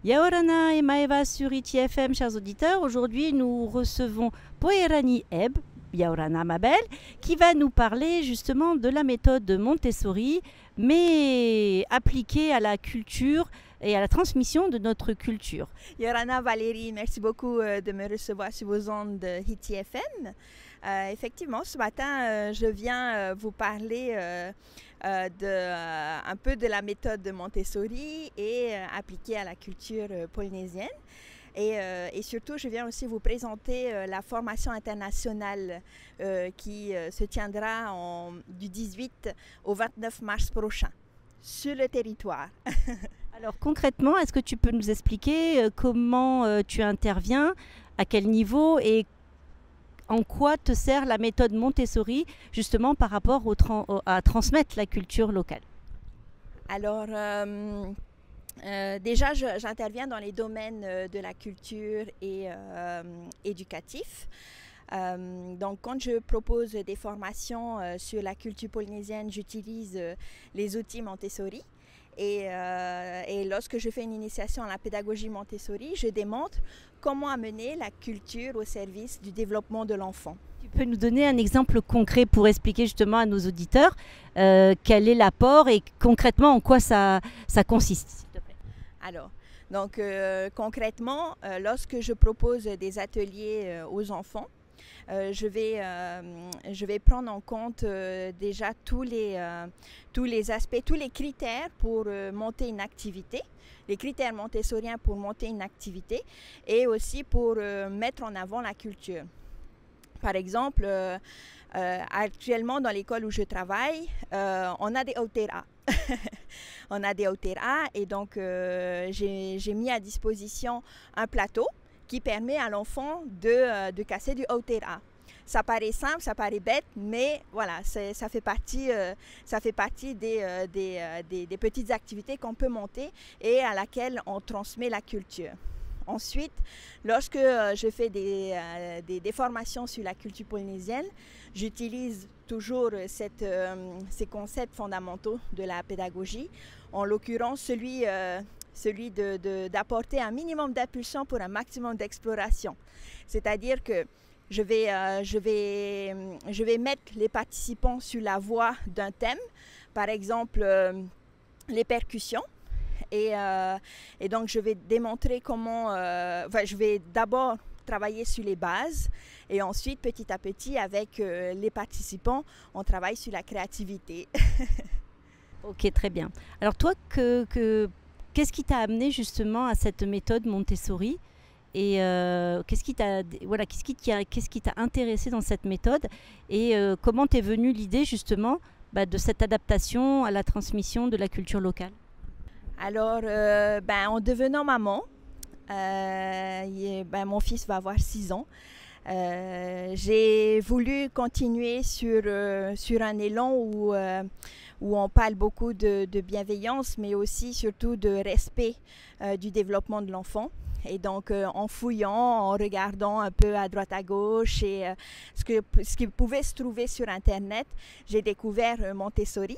Yaorana et Maeva sur ITFM, chers auditeurs. Aujourd'hui, nous recevons Poerani Eb, Yaorana ma belle, qui va nous parler justement de la méthode Montessori, mais appliquée à la culture et à la transmission de notre culture. Yorana, Valérie, merci beaucoup de me recevoir sur vos ondes de ITFM. Effectivement, ce matin, je viens vous parler un peu de la méthode de Montessori et appliquée à la culture polynésienne. Et surtout, je viens aussi vous présenter la formation internationale qui se tiendra du 18 au 29 mars prochain sur le territoire. Alors concrètement, est-ce que tu peux nous expliquer comment tu interviens, à quel niveau et en quoi te sert la méthode Montessori justement par rapport à transmettre la culture locale? Alors, déjà, j'interviens dans les domaines de la culture et éducatif. Donc, quand je propose des formations sur la culture polynésienne, j'utilise les outils Montessori. Et lorsque je fais une initiation à la pédagogie Montessori, je démontre comment amener la culture au service du développement de l'enfant. Tu peux nous donner un exemple concret pour expliquer justement à nos auditeurs quel est l'apport et concrètement en quoi ça consiste, s'il te plaît? Alors, donc concrètement, lorsque je propose des ateliers aux enfants, je vais prendre en compte déjà tous les aspects, tous les critères pour monter une activité, les critères montessoriens pour monter une activité et aussi pour mettre en avant la culture. Par exemple, actuellement dans l'école où je travaille, on a des Aotera. On a des Aotera et donc j'ai mis à disposition un plateau qui permet à l'enfant de casser du Aotera. Ça paraît simple, ça paraît bête, mais voilà, ça fait partie des petites activités qu'on peut monter et à laquelle on transmet la culture. Ensuite, lorsque je fais des formations sur la culture polynésienne, j'utilise toujours ces concepts fondamentaux de la pédagogie, en l'occurrence celui d'apporter un minimum d'impulsion pour un maximum d'exploration. C'est-à-dire que je vais mettre les participants sur la voie d'un thème, par exemple les percussions. Et donc, je vais démontrer comment... je vais d'abord travailler sur les bases et ensuite, petit à petit, avec les participants, on travaille sur la créativité. Ok, très bien. Alors toi, qu'est-ce qui t'a amené justement à cette méthode Montessori et qu'est-ce qui t'a intéressé dans cette méthode et comment t'es venue l'idée justement de cette adaptation à la transmission de la culture locale? Alors, en devenant maman, mon fils va avoir 6 ans. J'ai voulu continuer sur un élan où on parle beaucoup de bienveillance, mais aussi surtout de respect du développement de l'enfant. Et donc, en fouillant, en regardant un peu à droite à gauche et ce qui pouvait se trouver sur Internet, j'ai découvert Montessori.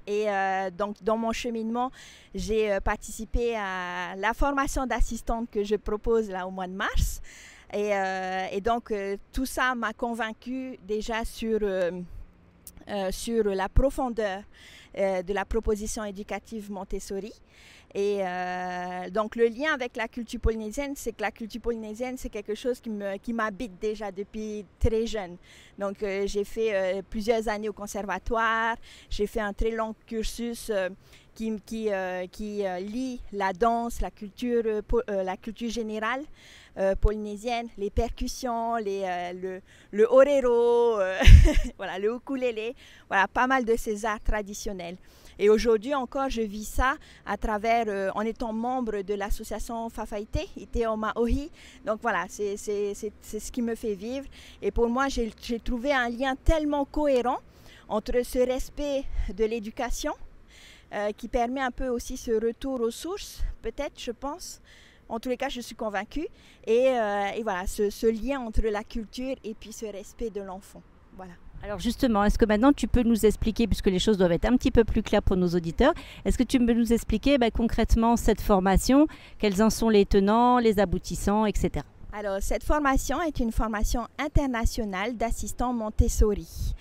Et donc, dans mon cheminement, j'ai participé à la formation d'assistante que je propose là au mois de mars. Et donc, tout ça m'a convaincue déjà sur la profondeur de la proposition éducative Montessori. Et donc, le lien avec la culture polynésienne, c'est que la culture polynésienne, c'est quelque chose qui m'habite déjà depuis très jeune. Donc, j'ai fait plusieurs années au conservatoire, j'ai fait un très long cursus qui lie la danse, la culture générale polynésienne, les percussions, le orero, voilà, le ukulélé, voilà, pas mal de ces arts traditionnels. Et aujourd'hui encore, je vis ça à travers, en étant membre de l'association Fafaité, Iteo Maohi. Donc voilà, c'est ce qui me fait vivre. Et pour moi, j'ai trouvé un lien tellement cohérent entre ce respect de l'éducation, qui permet un peu aussi ce retour aux sources, peut-être, je pense. En tous les cas, je suis convaincue. Et voilà, ce lien entre la culture et puis ce respect de l'enfant. Voilà. Alors justement, est-ce que maintenant tu peux nous expliquer, puisque les choses doivent être un petit peu plus claires pour nos auditeurs, est-ce que tu peux nous expliquer concrètement cette formation, quels en sont les tenants, les aboutissants, etc. Alors, cette formation est une formation internationale d'assistants Montessori.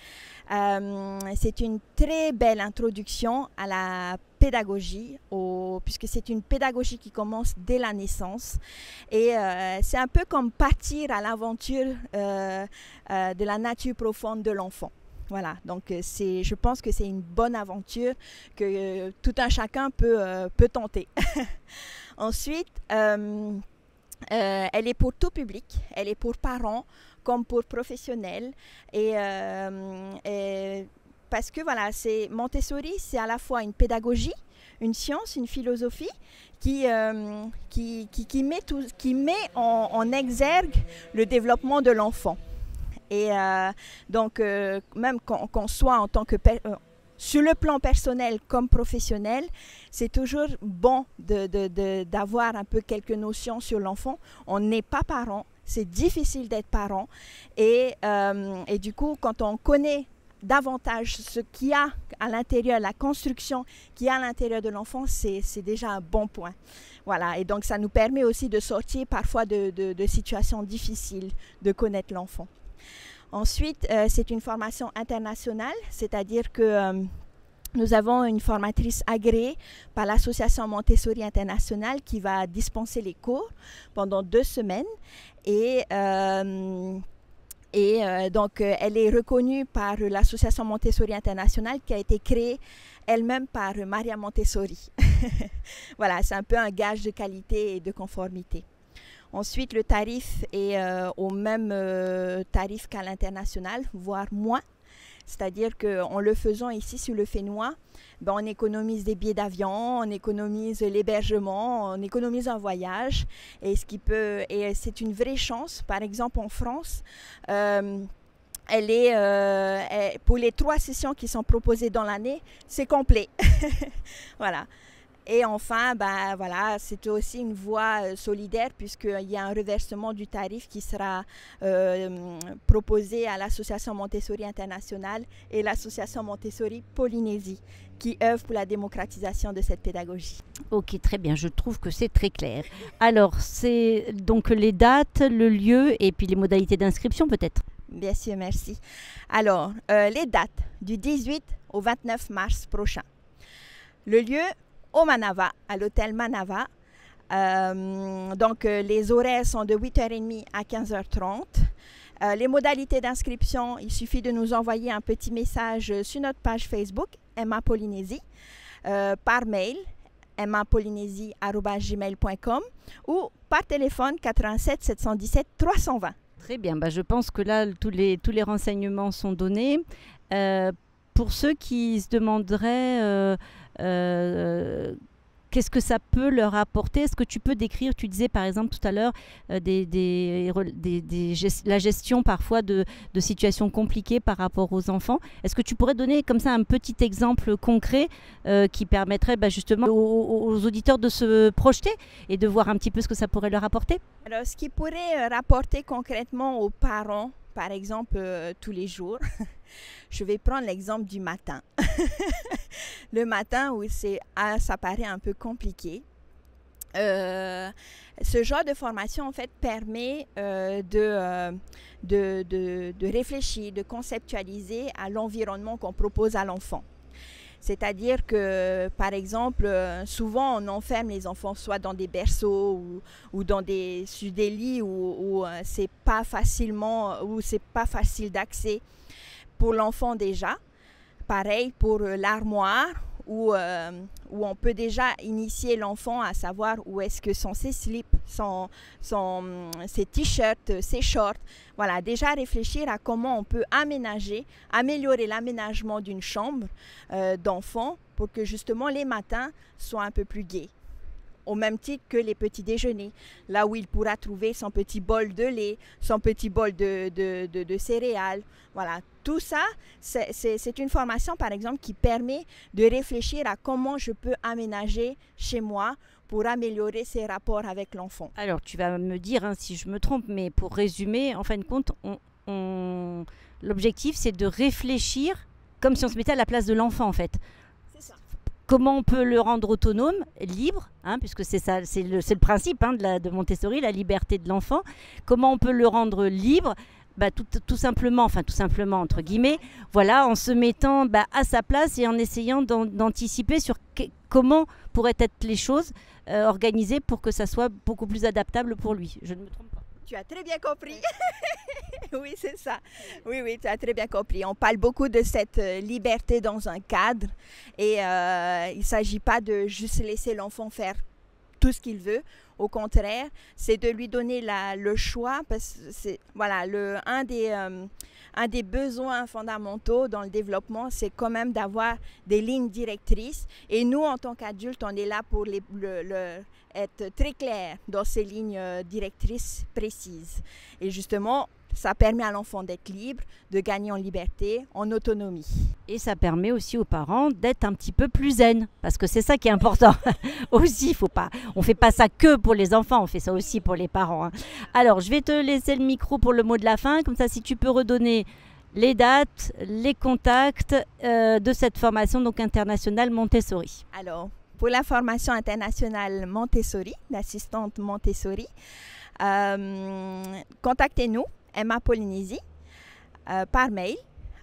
C'est une très belle introduction à la pédagogie, puisque c'est une pédagogie qui commence dès la naissance. Et c'est un peu comme partir à l'aventure de la nature profonde de l'enfant. Voilà, donc je pense que c'est une bonne aventure que tout un chacun peut tenter. Ensuite, elle est pour tout public, elle est pour parents comme pour professionnels. Et parce que voilà, Montessori, c'est à la fois une pédagogie, une science, une philosophie qui met en exergue le développement de l'enfant. Et donc, même qu'on soit en tant que sur le plan personnel comme professionnel, c'est toujours bon d'avoir un peu quelques notions sur l'enfant. On n'est pas parent, c'est difficile d'être parent. Et du coup, quand on connaît davantage ce qu'il y a à l'intérieur, la construction qu'il y a à l'intérieur de l'enfant, c'est déjà un bon point. Voilà, et donc ça nous permet aussi de sortir parfois de situations difficiles, de connaître l'enfant. Ensuite, c'est une formation internationale, c'est-à-dire que nous avons une formatrice agréée par l'Association Montessori Internationale qui va dispenser les cours pendant 2 semaines. Et donc, elle est reconnue par l'Association Montessori Internationale qui a été créée elle-même par Maria Montessori. Voilà, c'est un peu un gage de qualité et de conformité. Ensuite, le tarif est au même tarif qu'à l'international, voire moins. C'est-à-dire qu'en le faisant ici sur le Fénois, on économise des billets d'avion, on économise l'hébergement, on économise un voyage. Et c'est une vraie chance. Par exemple, en France, pour les 3 sessions qui sont proposées dans l'année, c'est complet. Voilà. Et enfin, voilà, c'est aussi une voie solidaire puisqu'il y a un reversement du tarif qui sera proposé à l'Association Montessori Internationale et l'Association Montessori Polynésie qui œuvrent pour la démocratisation de cette pédagogie. Ok, très bien, je trouve que c'est très clair. Alors, c'est donc les dates, le lieu et puis les modalités d'inscription peut-être? Bien sûr, merci. Alors, les dates du 18 au 29 mars prochain. Le lieu au Manava, à l'hôtel Manava. Donc, les horaires sont de 8h30 à 15h30. Les modalités d'inscription, il suffit de nous envoyer un petit message sur notre page Facebook, Emma Polynésie, par mail, emmapolynésie@gmail.com ou par téléphone 87 717 320. Très bien, je pense que là, tous les renseignements sont donnés. Pour ceux qui se demanderaient qu'est-ce que ça peut leur apporter, est-ce que tu peux décrire, tu disais par exemple tout à l'heure, la gestion parfois de situations compliquées par rapport aux enfants. Est-ce que tu pourrais donner comme ça un petit exemple concret qui permettrait justement aux auditeurs de se projeter et de voir un petit peu ce que ça pourrait leur apporter? Alors, ce qui pourrait rapporter concrètement aux parents, par exemple, tous les jours, je vais prendre l'exemple du matin. Le matin où ça paraît un peu compliqué. Ce genre de formation en fait permet de réfléchir, de conceptualiser à l'environnement qu'on propose à l'enfant. C'est-à-dire que, par exemple, souvent on enferme les enfants soit dans des berceaux ou sur des lits où c'est pas facile d'accès pour l'enfant déjà. Pareil pour l'armoire où on peut déjà initier l'enfant à savoir où est-ce que sont ses slips, ses t-shirts, ses shorts. Voilà, déjà réfléchir à comment on peut améliorer l'aménagement d'une chambre d'enfant pour que justement les matins soient un peu plus gais. Au même titre que les petits déjeuners, là où il pourra trouver son petit bol de lait, son petit bol de céréales. Voilà, tout ça, c'est une formation, par exemple, qui permet de réfléchir à comment je peux aménager chez moi pour améliorer ses rapports avec l'enfant. Alors, tu vas me dire si je me trompe, mais pour résumer, en fin de compte, L'objectif, c'est de réfléchir comme si on se mettait à la place de l'enfant, en fait. C'est ça. Comment on peut le rendre autonome, libre, puisque c'est ça, c'est le principe de Montessori, la liberté de l'enfant. Comment on peut le rendre libre? Tout simplement, entre guillemets, voilà, en se mettant à sa place et en essayant d'anticiper sur comment pourraient être les choses organisées pour que ça soit beaucoup plus adaptable pour lui. Je ne me trompe pas. Tu as très bien compris. Oui, c'est ça. Oui, tu as très bien compris. On parle beaucoup de cette liberté dans un cadre et il ne s'agit pas de juste laisser l'enfant faire tout ce qu'il veut. Au contraire, c'est de lui donner le choix parce que c'est un des besoins fondamentaux dans le développement, c'est quand même d'avoir des lignes directrices. Et nous, en tant qu'adultes, on est là pour être très clair dans ces lignes directrices précises. Et justement, ça permet à l'enfant d'être libre, de gagner en liberté, en autonomie. Et ça permet aussi aux parents d'être un petit peu plus zen, parce que c'est ça qui est important. Aussi, on ne fait pas ça que pour les enfants, on fait ça aussi pour les parents. Alors, je vais te laisser le micro pour le mot de la fin, comme ça, si tu peux redonner les dates, les contacts de cette formation donc internationale Montessori. Alors, pour la formation internationale Montessori, l'assistante Montessori, contactez-nous, Emma Polynésie, par mail,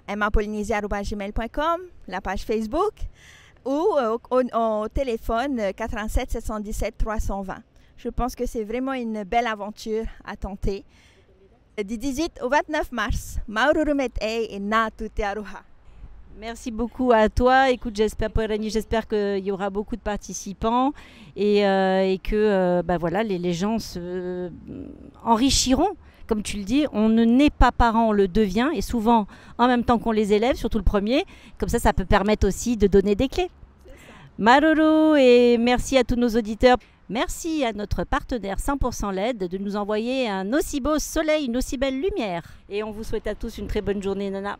emmapolynésie@gmail.com, la page Facebook ou au téléphone 87 717 320. Je pense que c'est vraiment une belle aventure à tenter. Du 18 au 29 mars, Maururumete et Na Tutearuha. Merci beaucoup à toi. Écoute, j'espère qu'il y aura beaucoup de participants et que les gens se enrichiront. Comme tu le dis, on ne naît pas parent, on le devient, et souvent en même temps qu'on les élève, surtout le premier. Comme ça peut permettre aussi de donner des clés. Maruru, et merci à tous nos auditeurs. Merci à notre partenaire 100% LED de nous envoyer un aussi beau soleil, une aussi belle lumière. Et on vous souhaite à tous une très bonne journée, Nana.